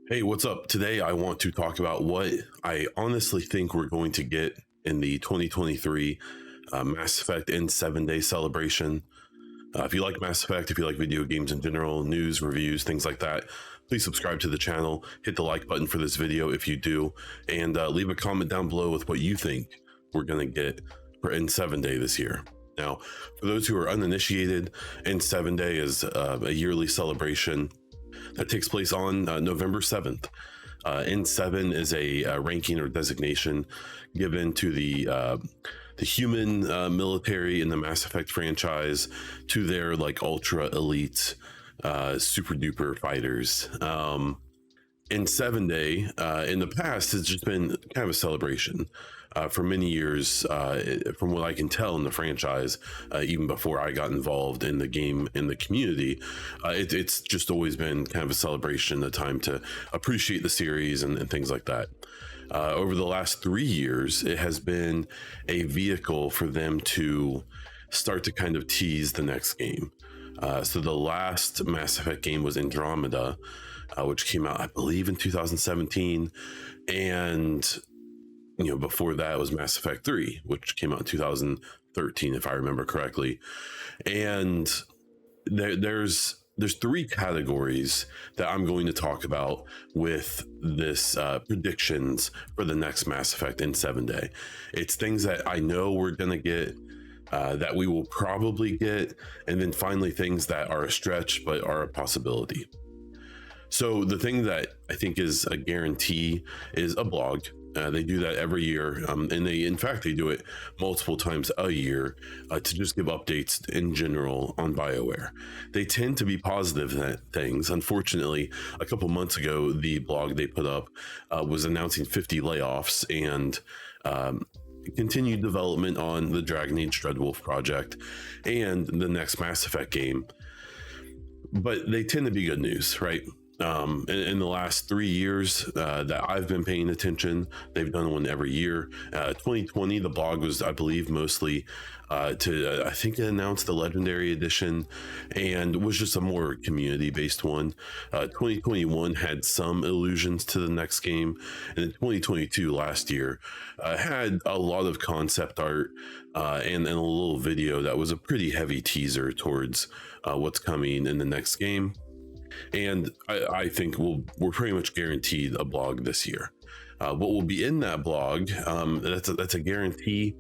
Hey, what's up? Today I want to talk about what I honestly think we're going to get in the 2023 Mass Effect in 7 day celebration. If you like Mass Effect, if you like video games in general, news, reviews, things like that, please subscribe to the channel, hit the like button for this video if you do, and leave a comment down below with what you think we're going to get for N7 Day this year. Now, for those who are uninitiated, N7 Day is a yearly celebration that takes place on November 7th. N7 is a ranking or designation given to the human military in the Mass Effect franchise, to their like ultra elite super duper fighters. N7 Day in the past has just been kind of a celebration for many years, from what I can tell in the franchise, even before I got involved in the game, in the community. It's just always been kind of a celebration, a time to appreciate the series and things like that. Over the last 3 years, it has been a vehicle for them to start to kind of tease the next game. So the last Mass Effect game was Andromeda, which came out, I believe, in 2017. And, before that was Mass Effect 3, which came out in 2013, if I remember correctly. And there's three categories that I'm going to talk about with this predictions for the next Mass Effect N7 Day. It's things that I know we're going to get, that we will probably get, and then finally things that are a stretch but are a possibility. So the thing that I think is a guarantee is a blog. They do that every year, and they do it multiple times a year to just give updates in general on BioWare. They tend to be positive things. Unfortunately, a couple months ago, the blog they put up was announcing 50 layoffs and continued development on the Dragon Age Dreadwolf project and the next Mass Effect game. But they tend to be good news, right? In the last 3 years that I've been paying attention, they've done one every year. 2020, the blog was, I believe, mostly I think it announced the Legendary Edition and was just a more community-based one. 2021 had some allusions to the next game, and then 2022, last year, had a lot of concept art and a little video that was a pretty heavy teaser towards what's coming in the next game. And I think we're pretty much guaranteed a blog this year. What will be in that blog, that's a guarantee.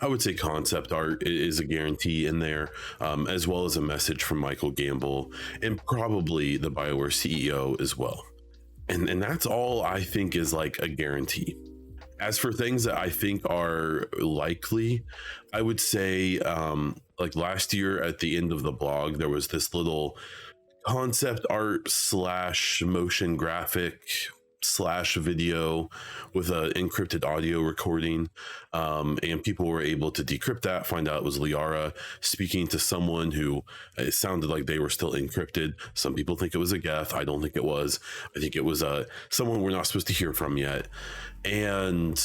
I would say concept art is a guarantee in there, as well as a message from Michael Gamble and probably the BioWare CEO as well. And that's all I think is like a guarantee. As for things that I think are likely, I would say like last year at the end of the blog, there was this little concept art / motion graphic / video with an encrypted audio recording, and people were able to decrypt that, find out it was Liara speaking to someone who it sounded like they were still encrypted. Some people think it was a Geth. I don't think it was. I think it was someone we're not supposed to hear from yet. And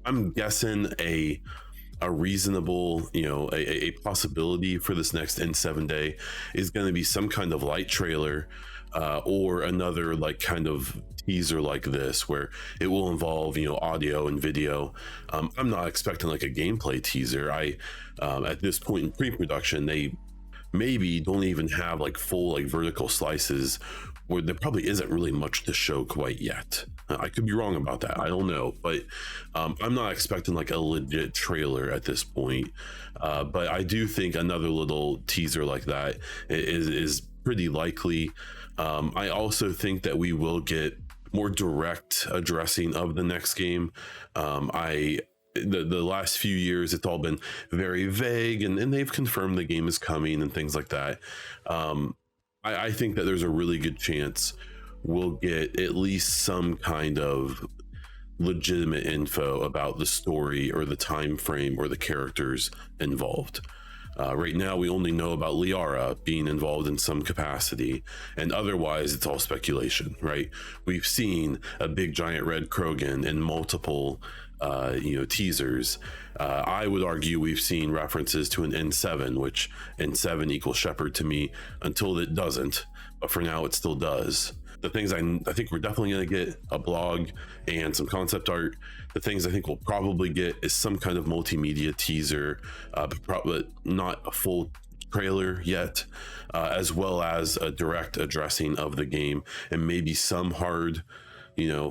I'm guessing a reasonable, a possibility for this next N7 Day is going to be some kind of light trailer, or another like kind of teaser like this, where it will involve, audio and video. I'm not expecting like a gameplay teaser. At this point in pre-production, they maybe don't even have like full like vertical slices, where there probably isn't really much to show quite yet. I could be wrong about that. I don't know, but I'm not expecting like a legit trailer at this point. But I do think another little teaser like that is pretty likely. I also think that we will get more direct addressing of the next game. The last few years, it's all been very vague, and they've confirmed the game is coming and things like that. I think that there's a really good chance we'll get at least some kind of legitimate info about the story or the time frame or the characters involved. Right now, we only know about Liara being involved in some capacity, and otherwise it's all speculation, right? We've seen a big giant red Krogan in multiple teasers. I would argue we've seen references to an N7, which N7 equals Shepard to me until it doesn't, but for now it still does. The things I think we're definitely going to get a blog and some concept art. The things I think we'll probably get is some kind of multimedia teaser, but probably not a full trailer yet, as well as a direct addressing of the game and maybe some hard,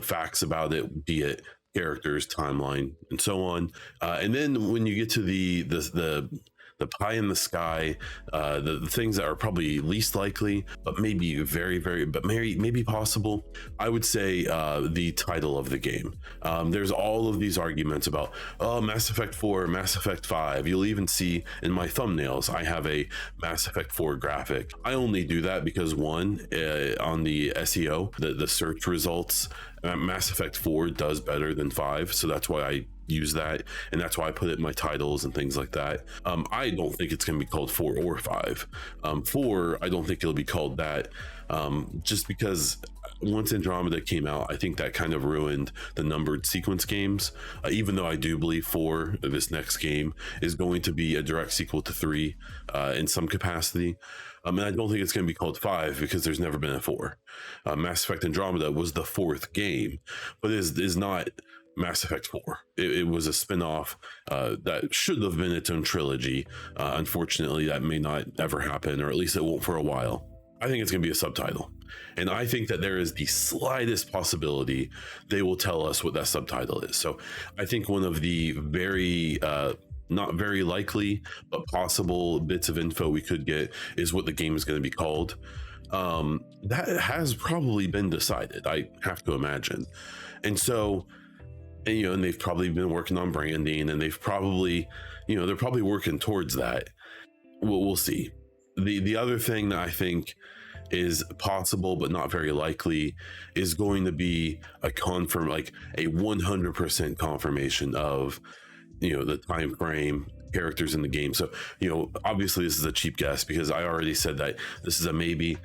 facts about it, be it characters, timeline, and so on. And then when you get to the pie in the sky, the things that are probably least likely, but maybe maybe possible, I would say the title of the game. There's all of these arguments about, Mass Effect 4, Mass Effect 5. You'll even see in my thumbnails, I have a Mass Effect 4 graphic. I only do that because one, on the SEO, the search results, Mass Effect 4 does better than 5, so that's why I use that, and that's why I put it in my titles and things like that. I don't think it's going to be called 4 or 5. 4, I don't think it'll be called that, just because once Andromeda came out, I think that kind of ruined the numbered sequence games, even though I do believe 4, this next game, is going to be a direct sequel to 3 in some capacity. And I don't think it's going to be called 5 because there's never been a 4. Mass Effect Andromeda was the 4th game, but is not Mass Effect 4. It was a spin-off that should have been its own trilogy. Unfortunately, that may not ever happen, or at least it won't for a while. I think it's going to be a subtitle. And I think that there is the slightest possibility they will tell us what that subtitle is. So I think one of the very not very likely, but possible bits of info we could get is what the game is going to be called. That has probably been decided, I have to imagine. And so, and they've probably been working on branding, and they've probably, they're probably working towards that. We'll see. The other thing that I think is possible but not very likely is going to be a 100% confirmation of the time frame, characters in the game. So obviously this is a cheap guess because I already said that this is a maybe.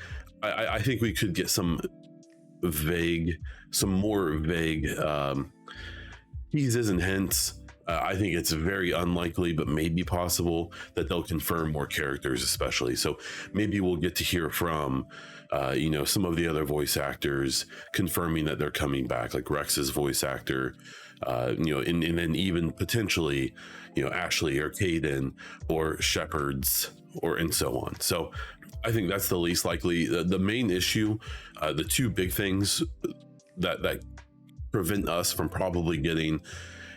I think we could get some more vague teases and hints. I think it's very unlikely, but maybe possible that they'll confirm more characters, especially. So maybe we'll get to hear from, some of the other voice actors confirming that they're coming back, like Rex's voice actor, and then even potentially, Ashley or Caden or Shepard's and so on. So I think that's the least likely. The main issue, the two big things that prevent us from probably getting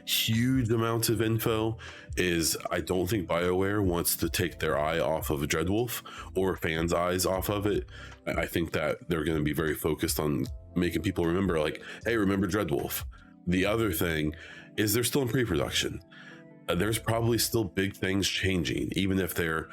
huge amounts of info is I don't think BioWare wants to take their eye off of Dreadwolf or fans' eyes off of it. I think that they're going to be very focused on making people remember, like, hey, remember Dreadwolf. The other thing is they're still in pre-production. There's probably still big things changing, even if their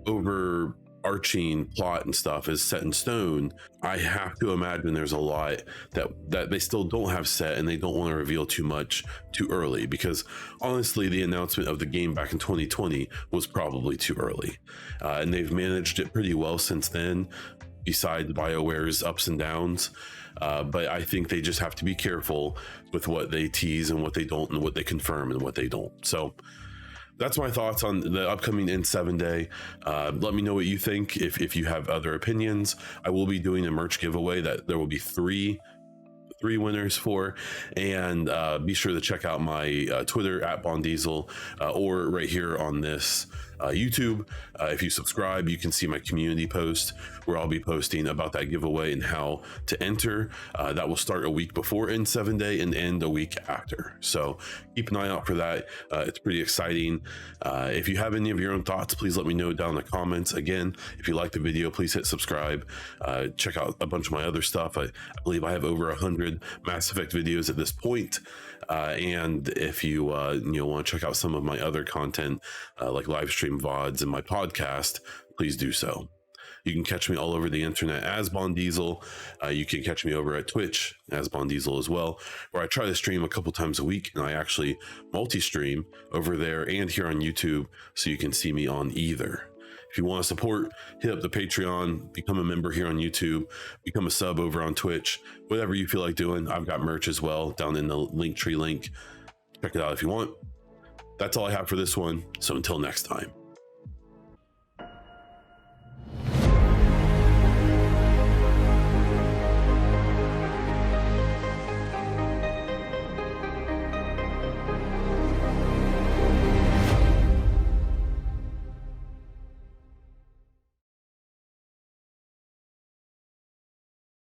overarching plot and stuff is set in stone. I have to imagine there's a lot that they still don't have set, and they don't want to reveal too much too early, because honestly, the announcement of the game back in 2020 was probably too early, and they've managed it pretty well since then, besides BioWare's ups and downs. But I think they just have to be careful with what they tease and what they don't, and what they confirm and what they don't. So that's my thoughts on the upcoming N7 day. Let me know what you think. If you have other opinions, I will be doing a merch giveaway that there will be three winners for, and be sure to check out my Twitter at BondDiesel, or right here on this YouTube. If you subscribe, you can see my community post where I'll be posting about that giveaway and how to enter. That will start a week before N7 day and end a week after, so keep an eye out for that. It's pretty exciting. If you have any of your own thoughts, please let me know down in the comments. Again, if you like the video, please hit subscribe. Check out a bunch of my other stuff. I believe I have over 100 Mass Effect videos at this point. And if you want to check out some of my other content, like live stream VODs and my podcast, please do so. You can catch me all over the internet as BondDiesel. You can catch me over at Twitch as BondDiesel as well, where I try to stream a couple times a week, and I actually multi-stream over there and here on YouTube, so you can see me on either. If you want to support, hit up the Patreon, become a member here on YouTube, become a sub over on Twitch, whatever you feel like doing. I've got merch as well down in the Linktree link. Check it out if you want. That's all I have for this one. So until next time.